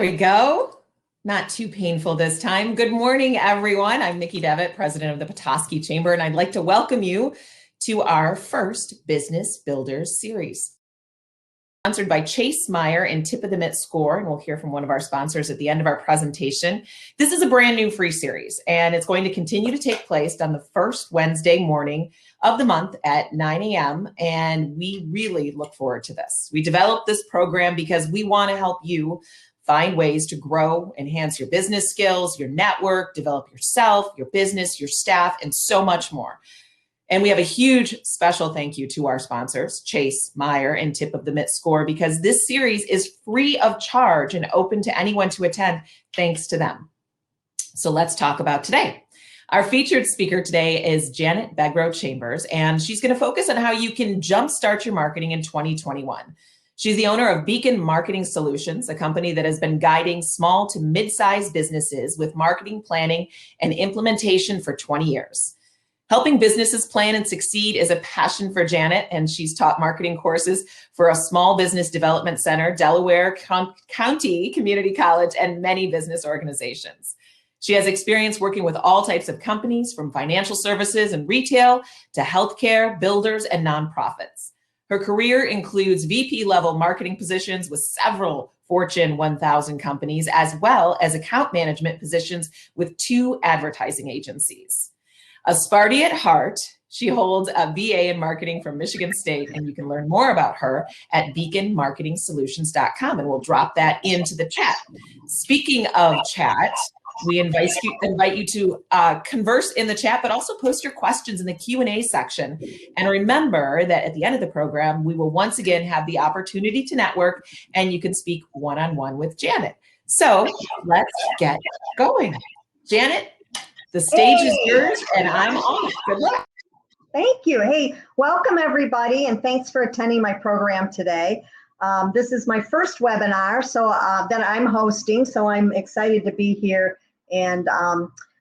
There we go. Not too painful this time. Good morning, everyone. I'm Nikki Devitt, president of the Petoskey Chamber, and I'd like to welcome you to our first Business Builders series. Sponsored by Chase Meyer and Tip of the Mitt Score, and we'll hear from one of our sponsors at the end of our presentation. This is a brand new free series, and it's going to continue to take place on the first Wednesday morning of the month at 9 a.m., and we really look forward to this. We developed this program because we want to help you find ways to grow, enhance your business skills, your network, develop yourself, your business, your staff, and so much more. And we have a huge special thank you to our sponsors, Chase Meyer and Tip of the Mitt Score, because this series is free of charge and open to anyone to attend thanks to them. So let's talk about today. Our featured speaker today is Janet Begrow Chambers, and she's going to focus on how you can jumpstart your marketing in 2021. She's the owner of Beacon Marketing Solutions, a company that has been guiding small to mid-sized businesses with marketing planning and implementation for 20 years. Helping businesses plan and succeed is a passion for Janet, and she's taught marketing courses for a small business development center, Delaware County Community College, and many business organizations. She has experience working with all types of companies, from financial services and retail to healthcare, builders, and nonprofits. Her career includes VP-level marketing positions with several Fortune 1000 companies, as well as account management positions with 2 advertising agencies. A Sparty at heart, she holds a BA in marketing from Michigan State, and you can learn more about her at beaconmarketingsolutions.com, and we'll drop that into the chat. Speaking of chat, we invite you to converse in the chat, but also post your questions in the Q&A section. And remember that at the end of the program, we will once again have the opportunity to network, and you can speak one-on-one with Janet. So let's get going. Janet, the stage is yours, and I'm off. Good luck. Thank you. Hey, welcome everybody, and thanks for attending my program today. This is my first webinar that I'm hosting, so I'm excited to be here. And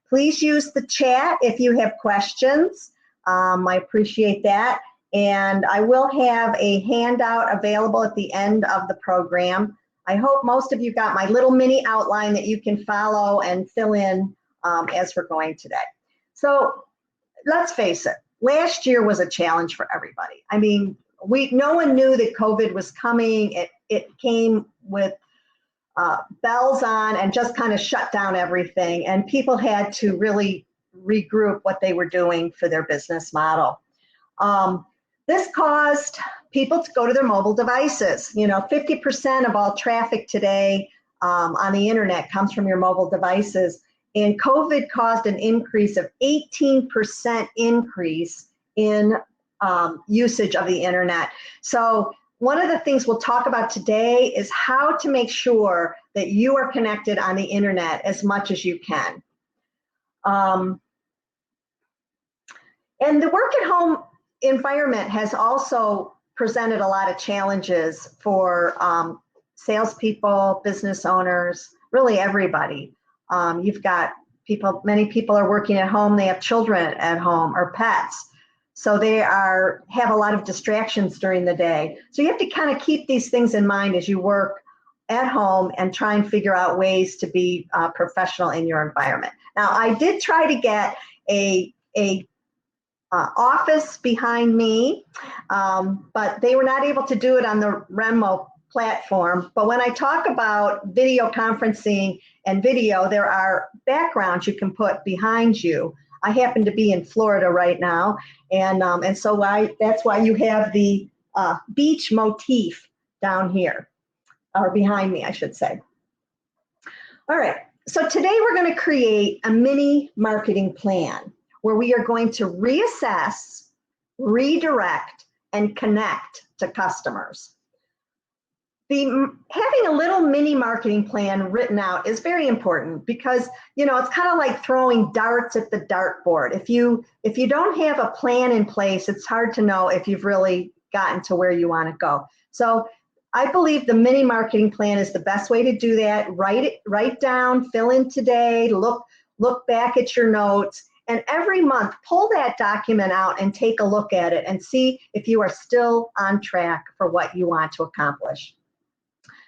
please use the chat if you have questions. I appreciate that. And I will have a handout available at the end of the program. I hope most of you got my little mini outline that you can follow and fill in as we're going today. So let's face it, last year was a challenge for everybody. I mean, no one knew that COVID was coming. It came with bells on and just kind of shut down everything. And people had to really regroup what they were doing for their business model. This caused people to go to their mobile devices. You know, 50% of all traffic today on the internet comes from your mobile devices. And COVID caused an increase of 18% increase in usage of the internet. So one of the things we'll talk about today is how to make sure that you are connected on the internet as much as you can. And the work at home environment has also presented a lot of challenges for salespeople, business owners, really everybody. You've got many people are working at home, they have children at home or pets. So they have a lot of distractions during the day. So you have to kind of keep these things in mind as you work at home and try and figure out ways to be professional in your environment. Now, I did try to get a office behind me, but they were not able to do it on the Remo platform. But when I talk about video conferencing and video, there are backgrounds you can put behind you. I happen to be in Florida right now, and so that's why you have the beach motif down here, or behind me, I should say. All right, so today we're going to create a mini marketing plan where we are going to reassess, redirect, and connect to customers. Having a little mini marketing plan written out is very important because, you know, it's kind of like throwing darts at the dartboard. If you don't have a plan in place, it's hard to know if you've really gotten to where you want to go. So I believe the mini marketing plan is the best way to do that. Write down, fill in today, look back at your notes, and every month pull that document out and take a look at it and see if you are still on track for what you want to accomplish.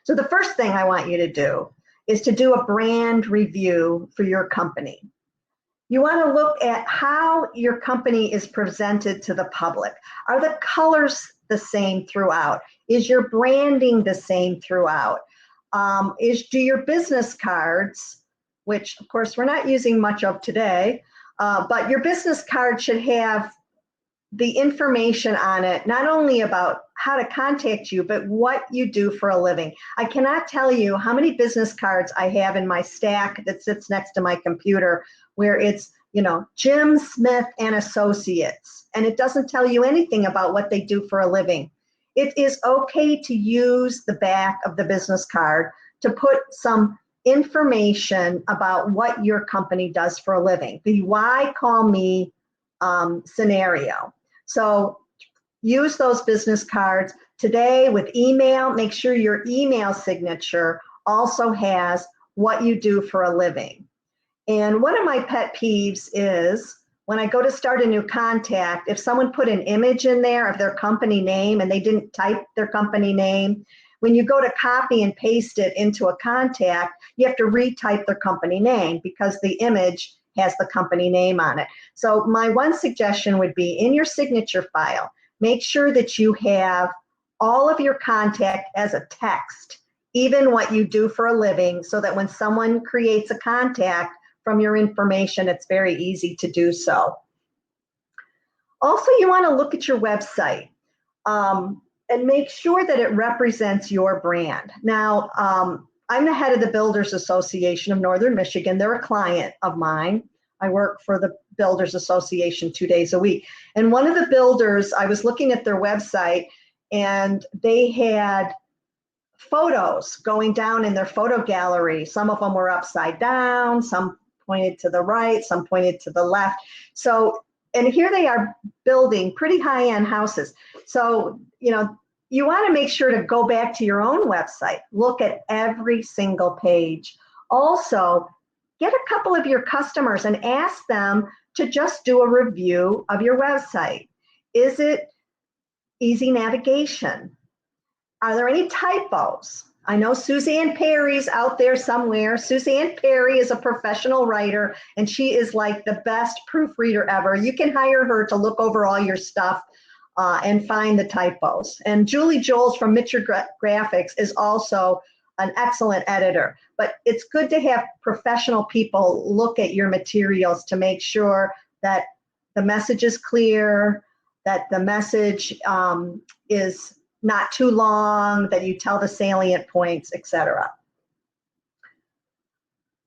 So the first thing I want you to do is to do a brand review for your company. You want to look at how your company is presented to the public. Are the colors the same throughout? Is your branding the same throughout? Do your business cards, which of course we're not using much of today, but your business card should have the information on it, not only about how to contact you, but what you do for a living. I cannot tell you how many business cards I have in my stack that sits next to my computer where it's, Jim Smith and Associates, and it doesn't tell you anything about what they do for a living. It is okay to use the back of the business card to put some information about what your company does for a living, the why call me scenario. So use those business cards. Today with email, make sure your email signature also has what you do for a living. And one of my pet peeves is when I go to start a new contact, if someone put an image in there of their company name and they didn't type their company name, when you go to copy and paste it into a contact, you have to retype their company name because the image has the company name on it. So my one suggestion would be in your signature file, make sure that you have all of your contact as a text, even what you do for a living, so that when someone creates a contact from your information, it's very easy to do so. Also, you want to look at your website and make sure that it represents your brand. Now, I'm the head of the Builders Association of Northern Michigan. They're a client of mine. I work for the Builders Association 2 days a week. And one of the builders, I was looking at their website, and they had photos going down in their photo gallery. Some of them were upside down, some pointed to the right, some pointed to the left. So, and here they are building pretty high-end houses. So, you want to make sure to go back to your own website, look at every single page. Also, get a couple of your customers and ask them to just do a review of your website. Is it easy navigation? Are there any typos? I know Suzanne Perry's out there somewhere. Suzanne Perry is a professional writer, and she is like the best proofreader ever. You can hire her to look over all your stuff and find the typos. And Julie Joels from Mitchell Graphics is also an excellent editor. But it's good to have professional people look at your materials to make sure that the message is clear, that the message is not too long, that you tell the salient points, etc.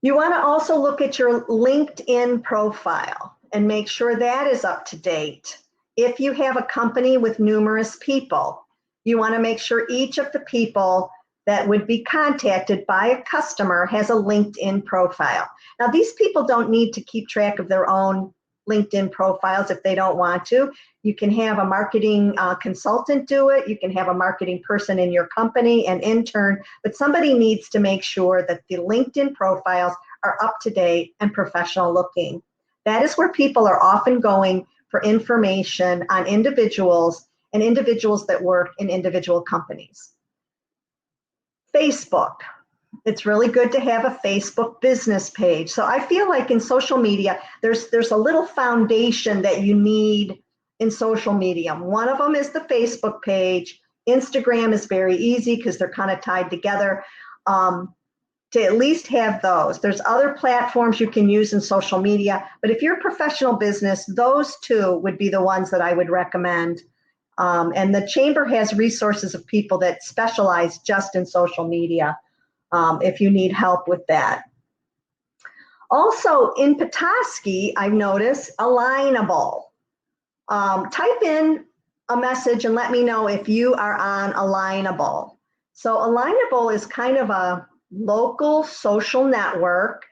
You want to also look at your LinkedIn profile and make sure that is up to date. If you have a company with numerous people, you want to make sure each of the people that would be contacted by a customer has a LinkedIn profile. Now, these people don't need to keep track of their own LinkedIn profiles if they don't want to. You can have a marketing consultant do it. You can have a marketing person in your company, an intern, but somebody needs to make sure that the LinkedIn profiles are up to date and professional looking. That is where people are often going for information on individuals and individuals that work in individual companies. Facebook. It's really good to have a Facebook business page. So I feel like in social media, there's a little foundation that you need in social media. One of them is the Facebook page. Instagram is very easy because they're kind of tied together. To at least have those. There's other platforms you can use in social media, but if you're a professional business, those two would be the ones that I would recommend. And the Chamber has resources of people that specialize just in social media if you need help with that. Also in Petoskey, I've noticed Alignable. Type in a message and let me know if you are on Alignable. So Alignable is kind of a local social network,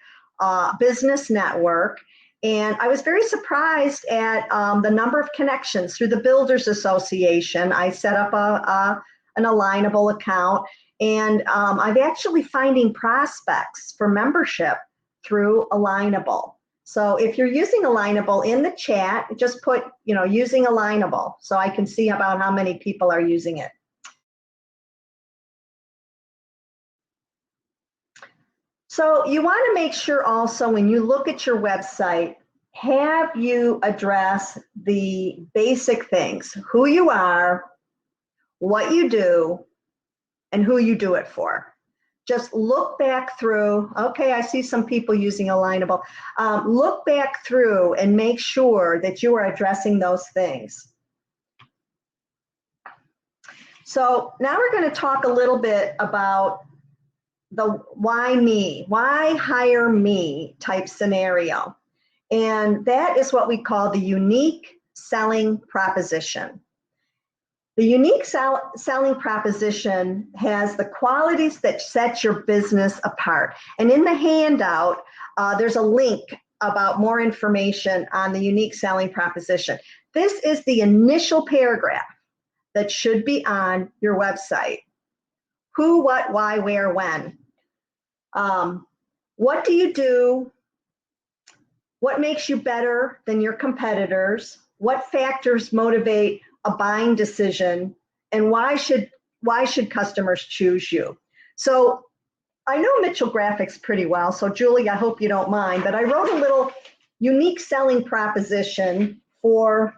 business network. And I was very surprised at the number of connections through the Builders Association. I set up an Alignable account, and I'm actually finding prospects for membership through Alignable. So if you're using Alignable in the chat, just put, using Alignable so I can see about how many people are using it. So you want to make sure also when you look at your website, have you address the basic things, who you are, what you do, and who you do it for. Just look back through, okay, I see some people using Alignable. Look back through and make sure that you are addressing those things. So now we're going to talk a little bit about the why me, why hire me type scenario. And that is what we call the unique selling proposition. The unique selling proposition has the qualities that set your business apart. And in the handout, there's a link about more information on the unique selling proposition. This is the initial paragraph that should be on your website. Who, what, why, where, when. What do you do? What makes you better than your competitors? What factors motivate a buying decision? And why should customers choose you? So I know Mitchell Graphics pretty well. So Julie, I hope you don't mind, but I wrote a little unique selling proposition for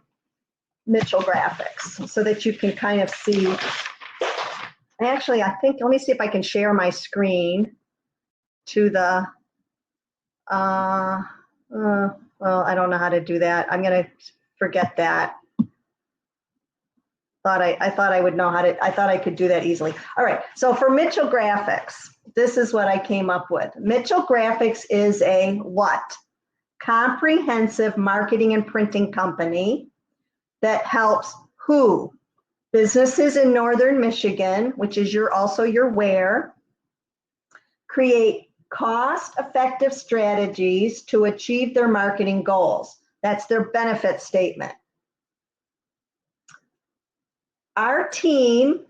Mitchell Graphics so that you can kind of see. Actually, I think, let me see if I can share my screen to the, well, I don't know how to do that. I'm going to forget that. I thought I would know how to, I thought I could do that easily. All right, so for Mitchell Graphics, this is what I came up with. Mitchell Graphics is a what? Comprehensive marketing and printing company that helps who? Businesses in Northern Michigan, which is also your where, create cost-effective strategies to achieve their marketing goals. That's their benefit statement. Our team,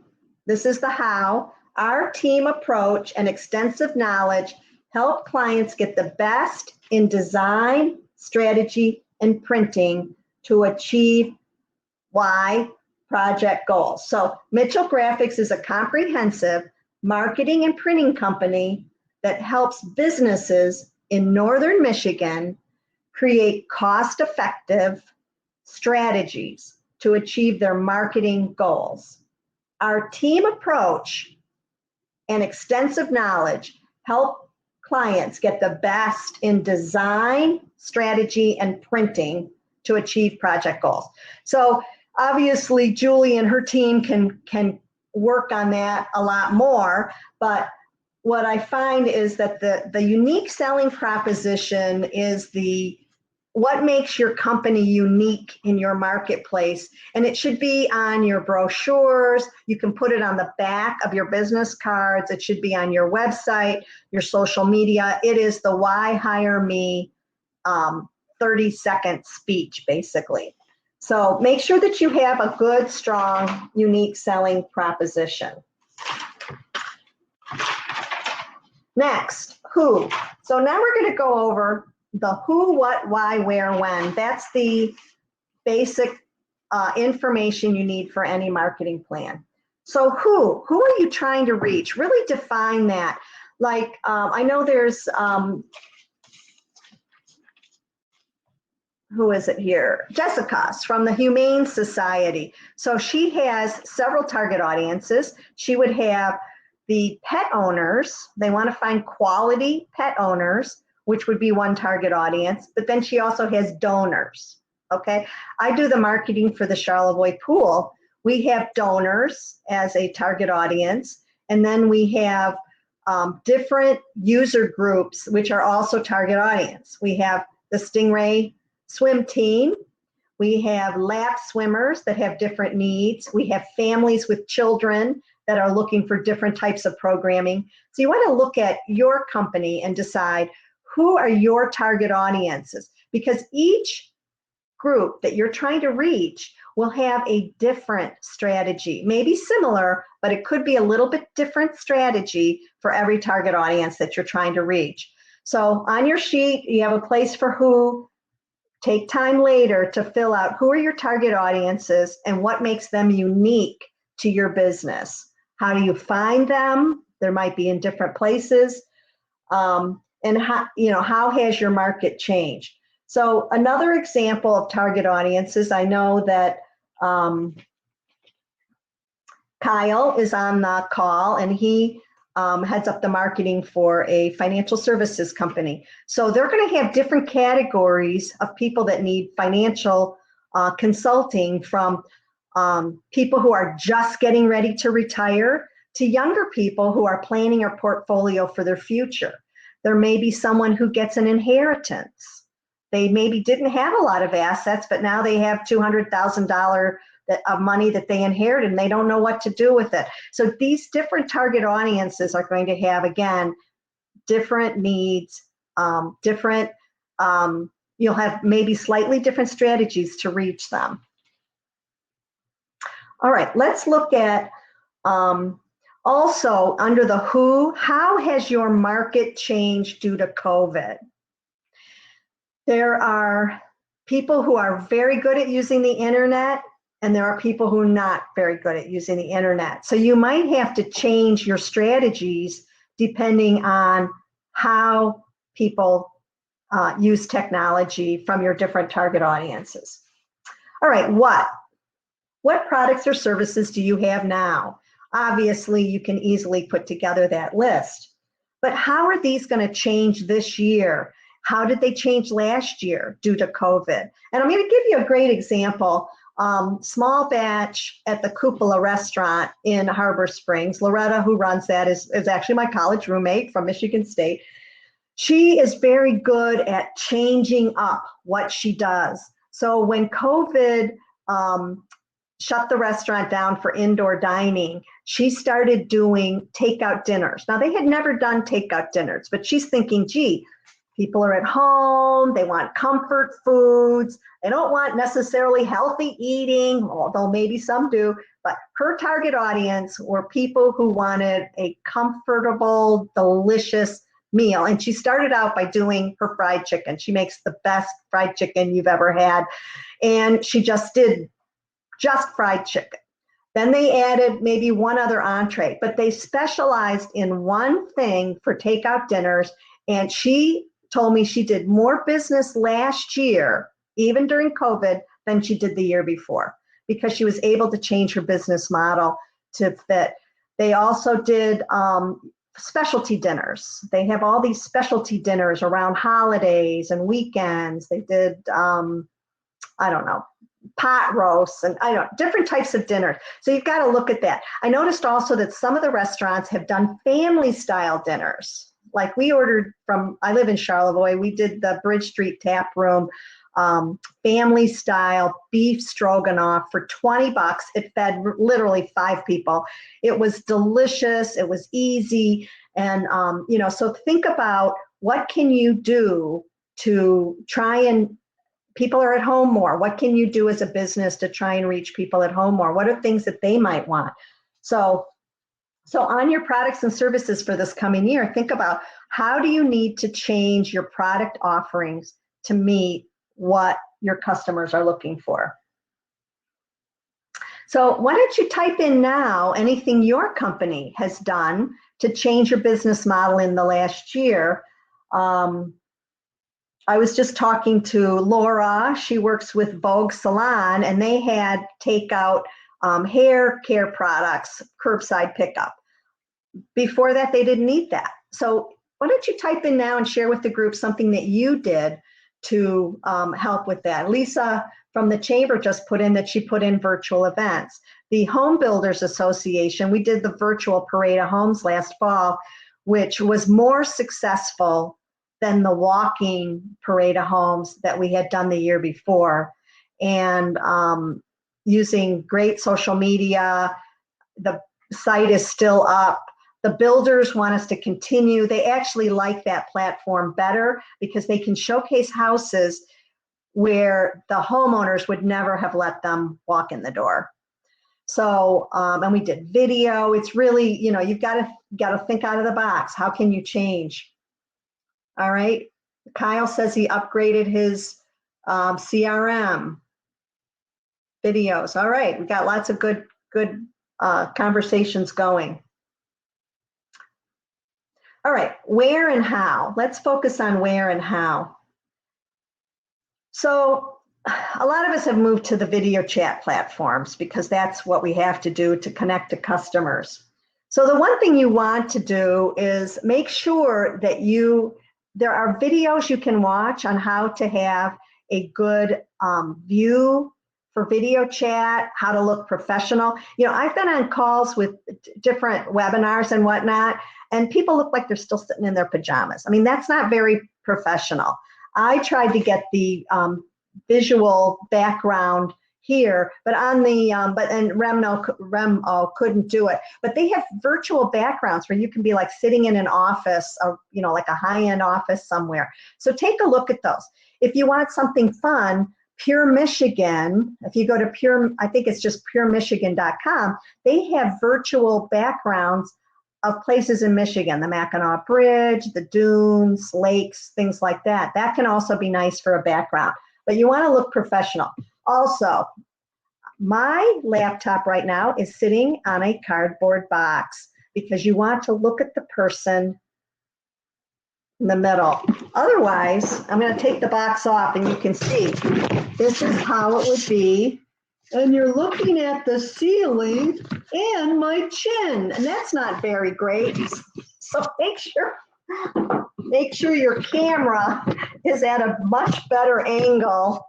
this is the how, our team approach and extensive knowledge help clients get the best in design, strategy, and printing to achieve why? Project goals. So Mitchell Graphics is a comprehensive marketing and printing company that helps businesses in Northern Michigan create cost-effective strategies to achieve their marketing goals. Our team approach and extensive knowledge help clients get the best in design, strategy, and printing to achieve project goals. So obviously, Julie and her team can work on that a lot more, but what I find is that the unique selling proposition is what makes your company unique in your marketplace. And it should be on your brochures. You can put it on the back of your business cards. It should be on your website, your social media. It is the why hire me 30-second speech, basically. So make sure that you have a good, strong, unique selling proposition. Next, who. So now we're going to go over the who, what, why, where, when. That's the basic information you need for any marketing plan. So who are you trying to reach? Really define that. Like, I know there's, who is it here? Jessica's from the Humane Society. So she has several target audiences. She would have the pet owners. They want to find quality pet owners, which would be one target audience, but then she also has donors, okay? I do the marketing for the Charlevoix Pool. We have donors as a target audience, and then we have different user groups, which are also target audience. We have the Stingray swim team. We have lap swimmers that have different needs. We have families with children that are looking for different types of programming. So you want to look at your company and decide who are your target audiences, because each group that you're trying to reach will have a different strategy, maybe similar, but it could be a little bit different strategy for every target audience that you're trying to reach. So on your sheet, you have a place for who. Take time later to fill out who are your target audiences and what makes them unique to your business. How do you find them? There might be in different places. And how has your market changed? So another example of target audiences, I know that Kyle is on the call, and he heads up the marketing for a financial services company. So they're going to have different categories of people that need financial consulting, from people who are just getting ready to retire to younger people who are planning a portfolio for their future. There may be someone who gets an inheritance. They maybe didn't have a lot of assets, but now they have $200,000 of money that they inherited, and they don't know what to do with it. So these different target audiences are going to have, again, different needs, you'll have maybe slightly different strategies to reach them. All right, let's look at also under the who, how has your market changed due to COVID? There are people who are very good at using the internet, and there are people who are not very good at using the internet. So you might have to change your strategies depending on how people use technology from your different target audiences. All right, what products or services do you have now? Obviously, you can easily put together that list. But how are these going to change this year? How did they change last year due to COVID? And I'm going to give you a great example. Small batch at the Cupola restaurant in Harbor Springs. Loretta, who runs that, is actually my college roommate from Michigan State. She is very good at changing up what she does. So when COVID shut the restaurant down for indoor dining, she started doing takeout dinners. Now, they had never done takeout dinners, but she's thinking, gee, people are at home, they want comfort foods, they don't want necessarily healthy eating, although maybe some do, but her target audience were people who wanted a comfortable, delicious meal. And she started out by doing her fried chicken. She makes the best fried chicken you've ever had. And she just did just fried chicken. Then they added maybe one other entree, but they specialized in one thing for takeout dinners. And she told me she did more business last year, even during COVID, than she did the year before, because she was able to change her business model to fit. They also did specialty dinners. They have all these specialty dinners around holidays and weekends. They did, pot roasts and different types of dinners. So you've got to look at that. I noticed also that some of the restaurants have done family style dinners. Like we ordered I live in Charlevoix, we did the Bridge Street Tap Room family style beef stroganoff for $20. It fed literally 5 people. It was delicious. It was easy. And, so think about what can you do to try and people are at home more. What can you do as a business to try and reach people at home more? What are things that they might want? So on your products and services for this coming year, think about how do you need to change your product offerings to meet what your customers are looking for. So why don't you type in now anything your company has done to change your business model in the last year. I was just talking to Laura. She works with Vogue Salon, and they had takeout hair care products, curbside pickup. Before that, they didn't need that. So why don't you type in now and share with the group something that you did to help with that. Lisa from the chamber just put in that she put in virtual events. The Home Builders Association, we did the virtual Parade of Homes last fall, which was more successful than the walking Parade of Homes that we had done the year before. And using great social media, the site is still up. The builders want us to continue. They actually like that platform better because they can showcase houses where the homeowners would never have let them walk in the door. So, and we did video. It's really, you've got to think out of the box. How can you change? All right. Kyle says he upgraded his CRM videos. All right. We got lots of good conversations going. All right, where and how. Let's focus on where and how. So a lot of us have moved to the video chat platforms because that's what we have to do to connect to customers. So the one thing you want to do is make sure that there are videos you can watch on how to have a good view for video chat, how to look professional. You know, I've been on calls with different webinars and whatnot, and people look like they're still sitting in their pajamas. I mean, that's not very professional. I tried to get the visual background here, but on the and Remo couldn't do it. But they have virtual backgrounds where you can be like sitting in an office, or you know, like a high-end office somewhere. So take a look at those. If you want something fun, Pure Michigan, if you go to I think it's just puremichigan.com, they have virtual backgrounds of places in Michigan, the Mackinac Bridge, the dunes, lakes, things like that. That can also be nice for a background, but you want to look professional. Also, my laptop right now is sitting on a cardboard box because you want to look at the person in the middle. Otherwise, I'm going to take the box off and you can see this is how it would be. And you're looking at the ceiling and my chin, and that's not very great. So make sure your camera is at a much better angle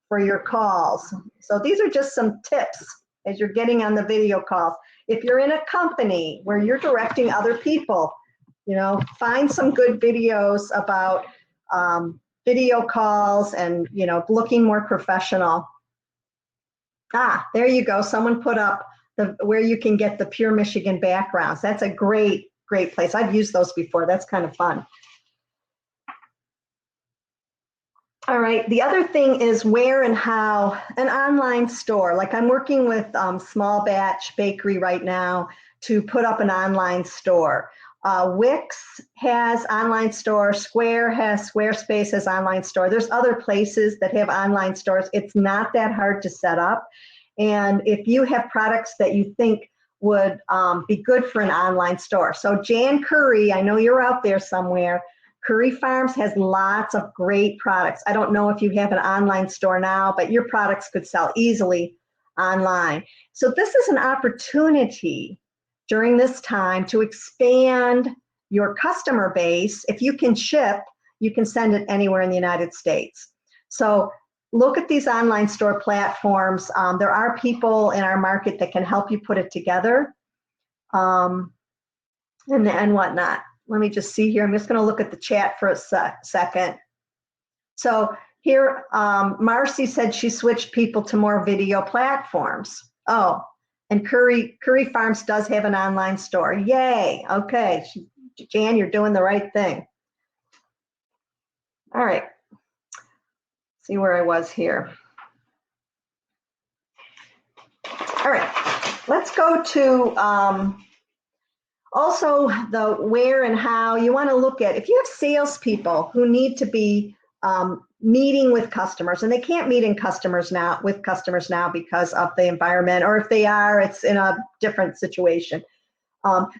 for your calls. So these are just some tips as you're getting on the video calls. If you're in a company where you're directing other people, you know, find some good videos about video calls and, you know, looking more professional. Ah, there you go. Someone put up where you can get the Pure Michigan backgrounds. That's a great place. I've used those before. That's kind of fun. All right, the other thing is where and how an online store. Like I'm working with Small Batch Bakery right now to put up an online store. Wix has online store, Squarespace has online store. There's other places that have online stores. It's not that hard to set up. And if you have products that you think would be good for an online store. So Jan Curry, I know you're out there somewhere. Curry Farms has lots of great products. I don't know if you have an online store now, but your products could sell easily online. So this is an opportunity during this time to expand your customer base. If you can ship, you can send it anywhere in the United States. So look at these online store platforms. There are people in our market that can help you put it together and whatnot. Let me just see here. I'm just going to look at the chat for a second. So here, Marcy said she switched people to more video platforms. Oh, and Curry Farms does have an online store. Yay. Okay. Jan, you're doing the right thing. All right. See where I was here. All right. Let's go to also the where and how. You want to look at, if you have salespeople who need to be meeting with customers, and they can't meet with customers now because of the environment, or if they are, it's in a different situation.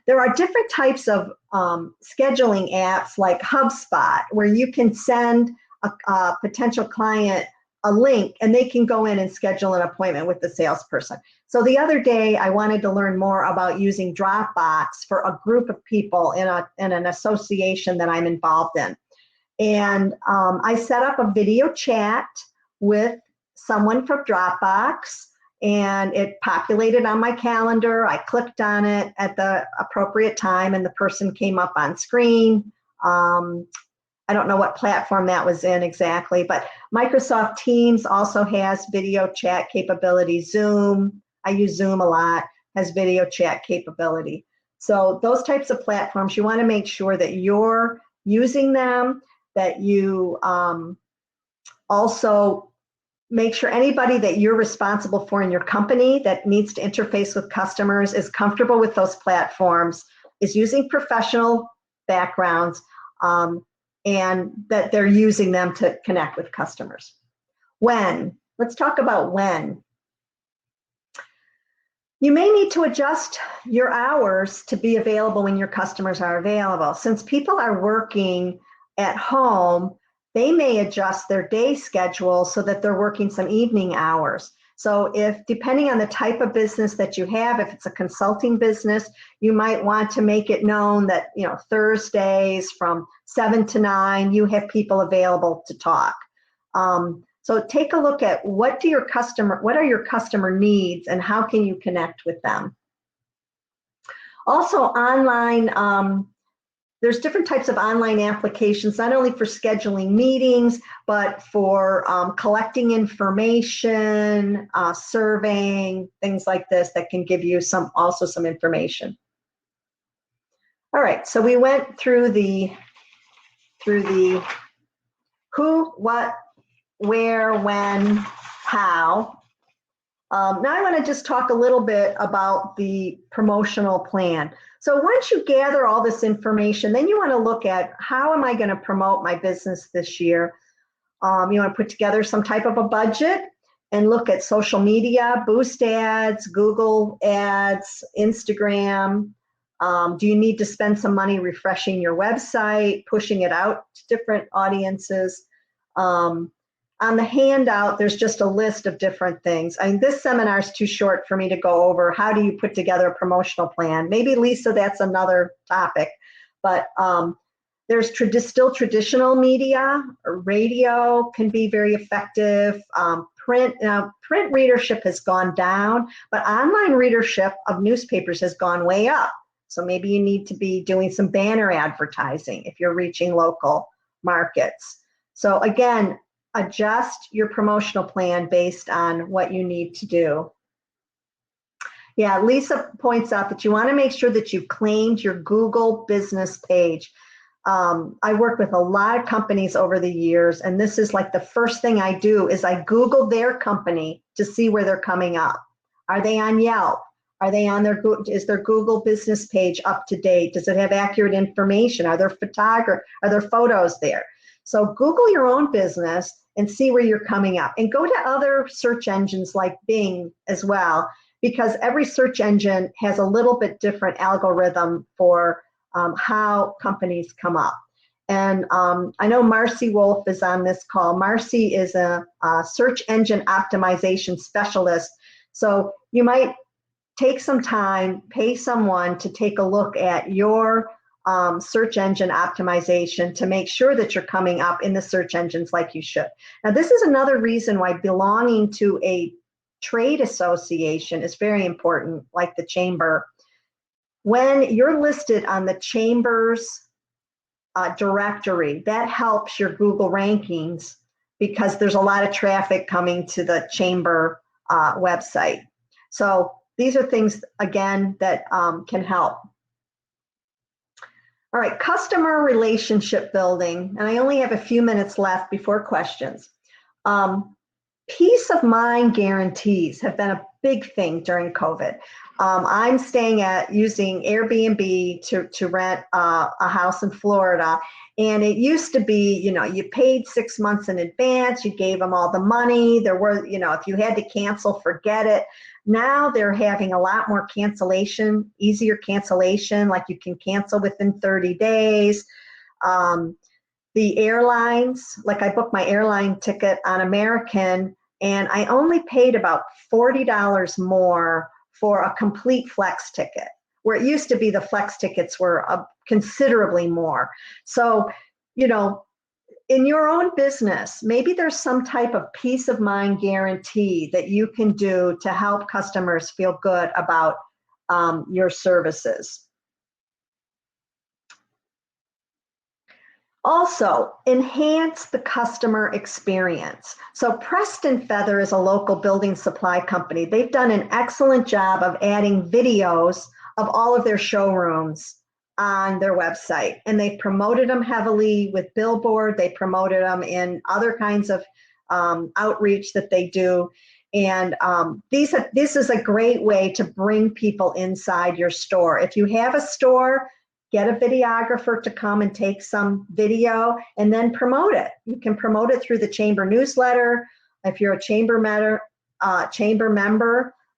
There are different types of scheduling apps like HubSpot, where you can send a potential client a link and they can go in and schedule an appointment with the salesperson. So the other day I wanted to learn more about using Dropbox for a group of people in an association that I'm involved in. And I set up a video chat with someone from Dropbox, and it populated on my calendar. I clicked on it at the appropriate time and the person came up on screen. I don't know what platform that was in exactly, but Microsoft Teams also has video chat capability. Zoom, I use Zoom a lot, has video chat capability. So those types of platforms, you want to make sure that you're using them, that you also make sure anybody that you're responsible for in your company that needs to interface with customers is comfortable with those platforms, is using professional backgrounds, and that they're using them to connect with customers. When? Let's talk about when. You may need to adjust your hours to be available when your customers are available. Since people are working at home, they may adjust their day schedule so that they're working some evening hours. So if, depending on the type of business that you have, if it's a consulting business, you might want to make it known that, Thursdays from 7 to 9, you have people available to talk. So take a look at what are your customer needs and how can you connect with them. Also online, there's different types of online applications, not only for scheduling meetings, but for collecting information, surveying, things like this that can give you some information. All right, so we went through the who, what, where, when, how. Now I want to just talk a little bit about the promotional plan. So once you gather all this information, then you want to look at how am I going to promote my business this year. You want to put together some type of a budget and look at social media, boost ads, Google ads, Instagram. Do you need to spend some money refreshing your website, pushing it out to different audiences? On the handout, there's just a list of different things. I mean, this seminar is too short for me to go over. How do you put together a promotional plan? Maybe, Lisa, that's another topic. But there's still traditional media. Radio can be very effective. Print readership has gone down, but online readership of newspapers has gone way up. So maybe you need to be doing some banner advertising if you're reaching local markets. So again, adjust your promotional plan based on what you need to do. Yeah, Lisa points out that you want to make sure that you've claimed your Google business page. I work with a lot of companies over the years, and this is like the first thing I do is I Google their company to see where they're coming up. Are they on Yelp? Are they on is their Google business page up to date? Does it have accurate information? Are there photos there? So Google your own business and see where you're coming up, and go to other search engines like Bing as well, because every search engine has a little bit different algorithm for how companies come up. And I know Marcy Wolf is on this call. Marcy is a search engine optimization specialist. So you might take some time, pay someone to take a look at your search engine optimization to make sure that you're coming up in the search engines like you should. Now, this is another reason why belonging to a trade association is very important, like the chamber. When you're listed on the chamber's directory, that helps your Google rankings because there's a lot of traffic coming to the chamber website. So these are things, again, that can help. All right, customer relationship building, and I only have a few minutes left before questions. Peace of mind guarantees have been a big thing during COVID. I'm staying using Airbnb to rent a house in Florida, and it used to be, you paid 6 months in advance, you gave them all the money. There were, if you had to cancel, forget it. Now they're having a lot more cancellation, easier cancellation, like you can cancel within 30 days. The airlines, like I booked my airline ticket on American, and I only paid about $40 more for a complete flex ticket, where it used to be the flex tickets were considerably more. So, in your own business, maybe there's some type of peace of mind guarantee that you can do to help customers feel good about your services. Also, enhance the customer experience. So Preston Feather is a local building supply company. They've done an excellent job of adding videos of all of their showrooms on their website, and they promoted them heavily with billboard. They promoted them in other kinds of outreach that they do. And this is a great way to bring people inside your store. If you have a store, get a videographer to come and take some video and then promote it. You can promote it through the chamber newsletter. If you're a chamber member,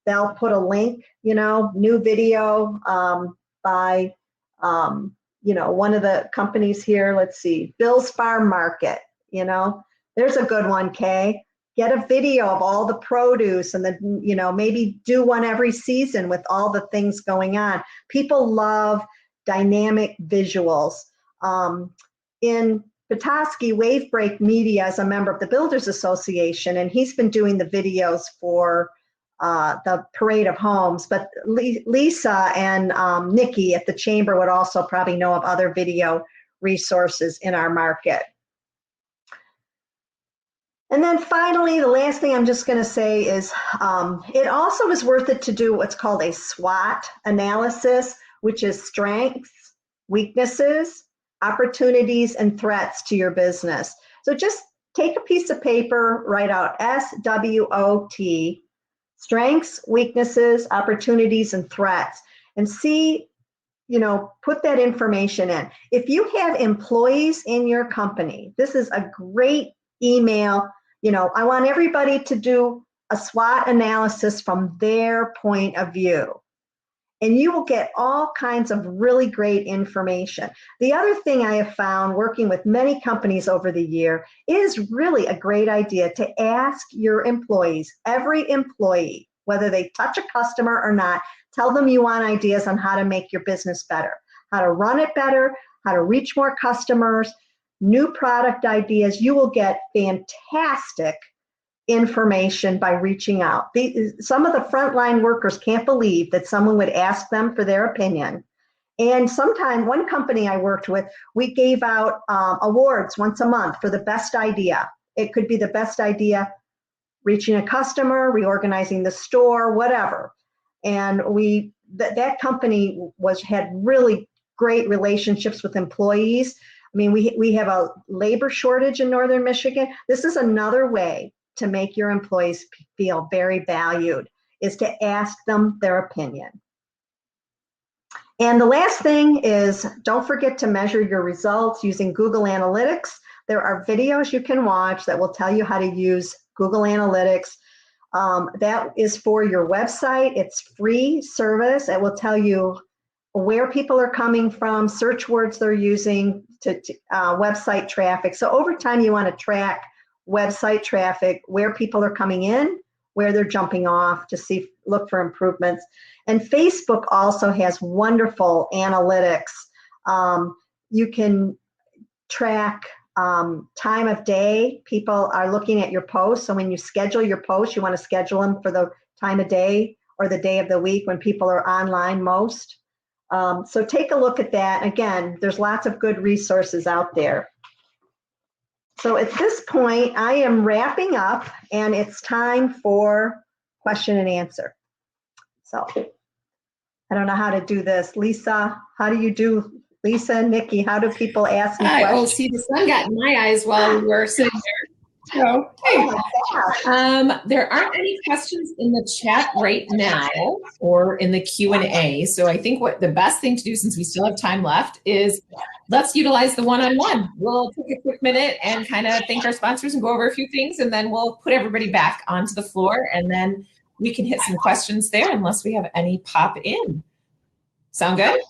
they'll put a link, new video by, one of the companies here. Let's see, Bill's Farm Market, there's a good one, Kay. Get a video of all the produce and maybe do one every season with all the things going on. People love dynamic visuals. In Petoskey, Wavebreak Media is a member of the Builders Association, and he's been doing the videos for the Parade of Homes. But Lisa and Nikki at the Chamber would also probably know of other video resources in our market. And then finally, the last thing I'm just going to say is it also is worth it to do what's called a SWOT analysis, which is strengths, weaknesses, opportunities, and threats to your business. So just take a piece of paper, write out SWOT, strengths, weaknesses, opportunities, and threats, and see, put that information in. If you have employees in your company, this is a great email. I want everybody to do a SWOT analysis from their point of view. And you will get all kinds of really great information. The other thing I have found working with many companies over the year is really a great idea to ask your employees, every employee, whether they touch a customer or not, tell them you want ideas on how to make your business better, how to run it better, how to reach more customers, new product ideas. You will get fantastic information by reaching out. Some of the frontline workers can't believe that someone would ask them for their opinion. And sometime, one company I worked with, we gave out awards once a month for the best idea. It could be the best idea, reaching a customer, reorganizing the store, whatever. And that company had really great relationships with employees. I mean, we have a labor shortage in Northern Michigan. This is another way to make your employees feel very valued, is to ask them their opinion. And the last thing is, don't forget to measure your results using Google Analytics. There are videos you can watch that will tell you how to use Google Analytics. That is for your website. It's free service. It will tell you where people are coming from, search words they're using, to website traffic. So over time, you want to track website traffic, where people are coming in, where they're jumping off, to look for improvements. And Facebook also has wonderful analytics. You can track time of day. People are looking at your posts. So when you schedule your posts, you want to schedule them for the time of day or the day of the week when people are online most. So take a look at that. Again, there's lots of good resources out there. So at this point, I am wrapping up, and it's time for question and answer. So I don't know how to do this. Lisa, how do you do? Lisa, Nikki, how do people ask me questions? Oh, see, the sun got in my eyes while we were sitting there. So, hey, there aren't any questions in the chat right now or in the Q&A. So I think what the best thing to do, since we still have time left, is let's utilize the one-on-one. We'll take a quick minute and kind of thank our sponsors and go over a few things, and then we'll put everybody back onto the floor, and then we can hit some questions there unless we have any pop in. Sound good?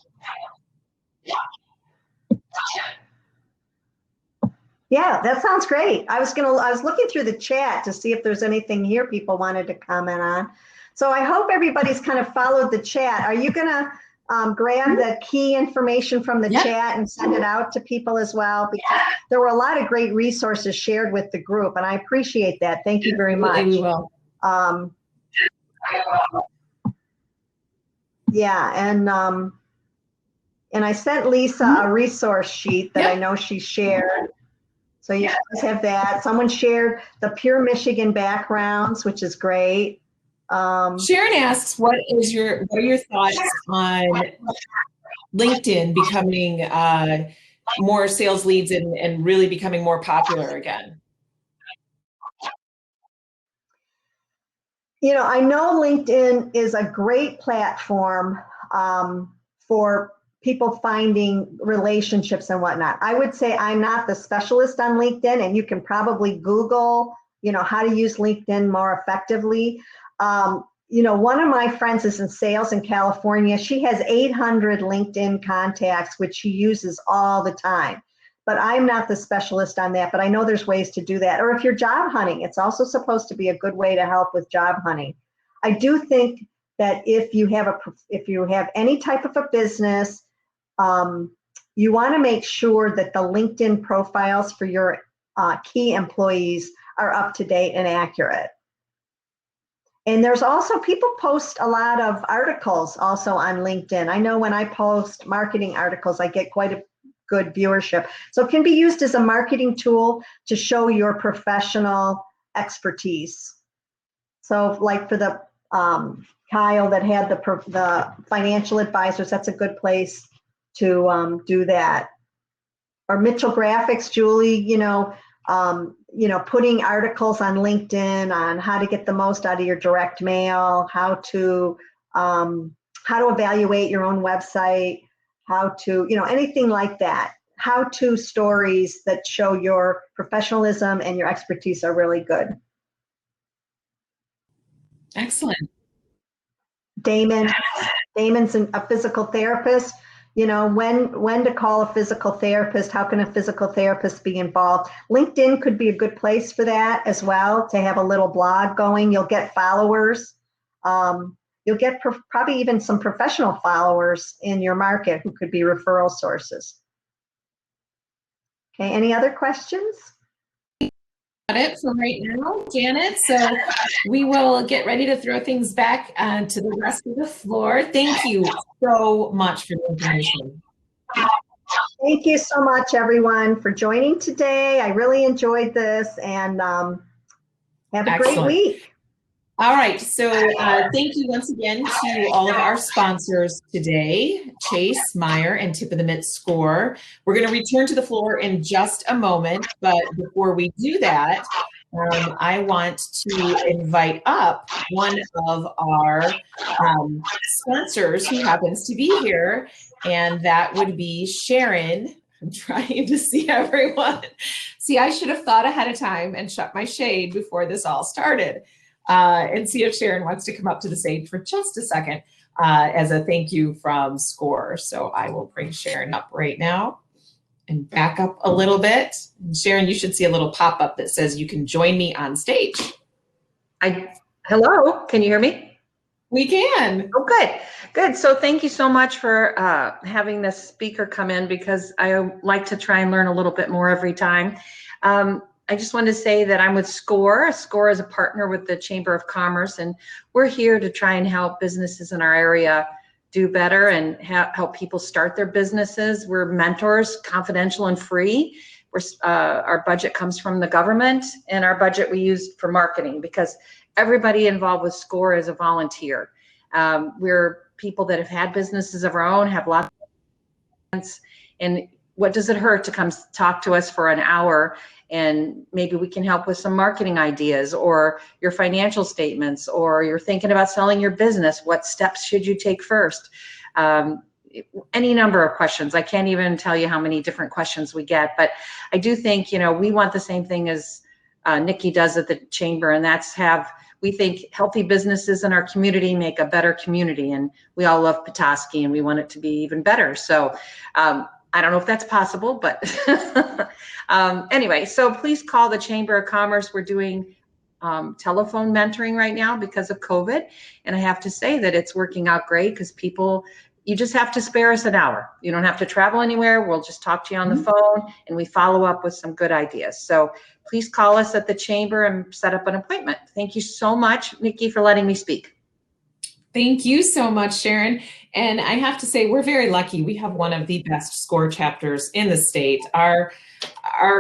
Yeah, that sounds great. I was looking through the chat to see if there's anything here people wanted to comment on. So I hope everybody's kind of followed the chat. Are you gonna grab the key information from the chat and send it out to people as well? Because there were a lot of great resources shared with the group, and I appreciate that. Thank you very much. We will. Yeah, and I sent Lisa a resource sheet that I know she shared. So you guys have that. Someone shared the Pure Michigan backgrounds, which is great. Sharon asks, what are your thoughts on LinkedIn becoming more sales leads and really becoming more popular again? I know LinkedIn is a great platform for people finding relationships and whatnot. I would say I'm not the specialist on LinkedIn, and you can probably Google, how to use LinkedIn more effectively. one of my friends is in sales in California. She has 800 LinkedIn contacts, which she uses all the time. But I'm not the specialist on that, but I know there's ways to do that. Or if you're job hunting, it's also supposed to be a good way to help with job hunting. I do think that if you have any type of a business, you want to make sure that the LinkedIn profiles for your key employees are up to date and accurate. And there's also, people post a lot of articles also on LinkedIn. I know when I post marketing articles, I get quite a good viewership. So it can be used as a marketing tool to show your professional expertise. So like for the Kyle that had the financial advisors, that's a good place to do that. Or Mitchell Graphics, Julie, putting articles on LinkedIn on how to get the most out of your direct mail, how to evaluate your own website, how to, anything like that. How-to stories that show your professionalism and your expertise are really good. Excellent. Damon's a physical therapist. When to call a physical therapist, how can a physical therapist be involved? LinkedIn could be a good place for that as well, to have a little blog going. You'll get followers. You'll get probably even some professional followers in your market who could be referral sources. Okay, any other questions? It for right now, Janet. So we will get ready to throw things back to the rest of the floor. Thank you so much for the information. Thank you so much, everyone, for joining today. I really enjoyed this, and have a great week. All right, so thank you once again to all of our sponsors today, Chase, Meyer, and Tip of the Mitt Score. We're going to return to the floor in just a moment, but before we do that, I want to invite up one of our sponsors who happens to be here, and that would be Sharon. I'm trying to see everyone. See, I should have thought ahead of time and shut my shade before this all started. And see if Sharon wants to come up to the stage for just a second as a thank you from SCORE. So I will bring Sharon up right now and back up a little bit. And Sharon, you should see a little pop-up that says you can join me on stage. Hello, can you hear me? We can. Oh, good, good. So thank you so much for having this speaker come in, because I like to try and learn a little bit more every time. I just wanted to say that I'm with SCORE. SCORE is a partner with the Chamber of Commerce, and we're here to try and help businesses in our area do better and help people start their businesses. We're mentors, confidential and free. Our budget comes from the government, and our budget we use for marketing, because everybody involved with SCORE is a volunteer. We're people that have had businesses of our own, have lots of events, and what does it hurt to come talk to us for an hour, and maybe we can help with some marketing ideas, or your financial statements, or you're thinking about selling your business. What steps should you take first? Any number of questions. I can't even tell you how many different questions we get, but I do think, we want the same thing as Nikki does at the Chamber, and that's we think healthy businesses in our community make a better community, and we all love Petoskey and we want it to be even better. So I don't know if that's possible, but anyway, so please call the Chamber of Commerce. We're doing telephone mentoring right now because of COVID. And I have to say that it's working out great, because you just have to spare us an hour. You don't have to travel anywhere. We'll just talk to you on the phone, and we follow up with some good ideas. So please call us at the Chamber and set up an appointment. Thank you so much, Nikki, for letting me speak. Thank you so much, Sharon. And I have to say, we're very lucky. We have one of the best SCORE chapters in the state. Our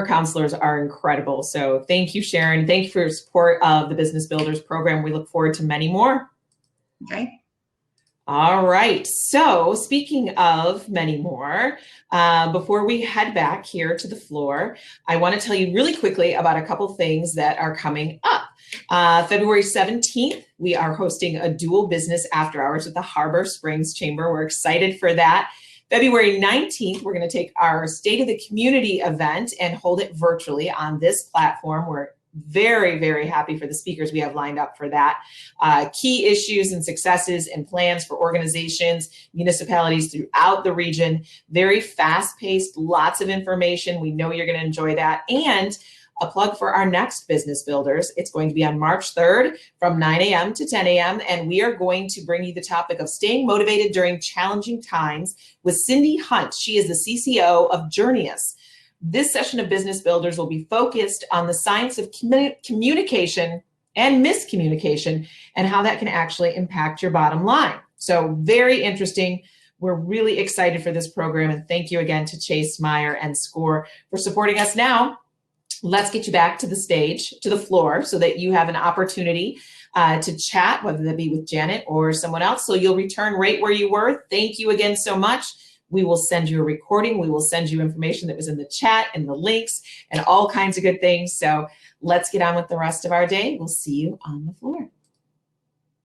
counselors are incredible. So thank you, Sharon. Thank you for your support of the Business Builders program. We look forward to many more. Okay. All right. So speaking of many more, before we head back here to the floor, I want to tell you really quickly about a couple things that are coming up. February 17th, we are hosting a dual business after hours with the Harbor Springs Chamber. We're excited for that. February 19th, we're going to take our State of the Community event and hold it virtually on this platform. We're very, very happy for the speakers we have lined up for that. Key issues and successes and plans for organizations, municipalities throughout the region. Very fast-paced, lots of information. We know you're going to enjoy that. And a plug for our next Business Builders. It's going to be on March 3rd from 9 a.m. to 10 a.m. And we are going to bring you the topic of staying motivated during challenging times with Cindy Hunt. She is the CCO of Journeus. This session of Business Builders will be focused on the science of communication and miscommunication and how that can actually impact your bottom line. So very interesting. We're really excited for this program. And thank you again to Chase Meyer and SCORE for supporting us. Now, let's get you back to the stage, to the floor, so that you have an opportunity to chat, whether that be with Janet or someone else. So you'll return right where you were. Thank you again so much. We will send you a recording. We will send you information that was in the chat and the links and all kinds of good things. So let's get on with the rest of our day. We'll see you on the floor.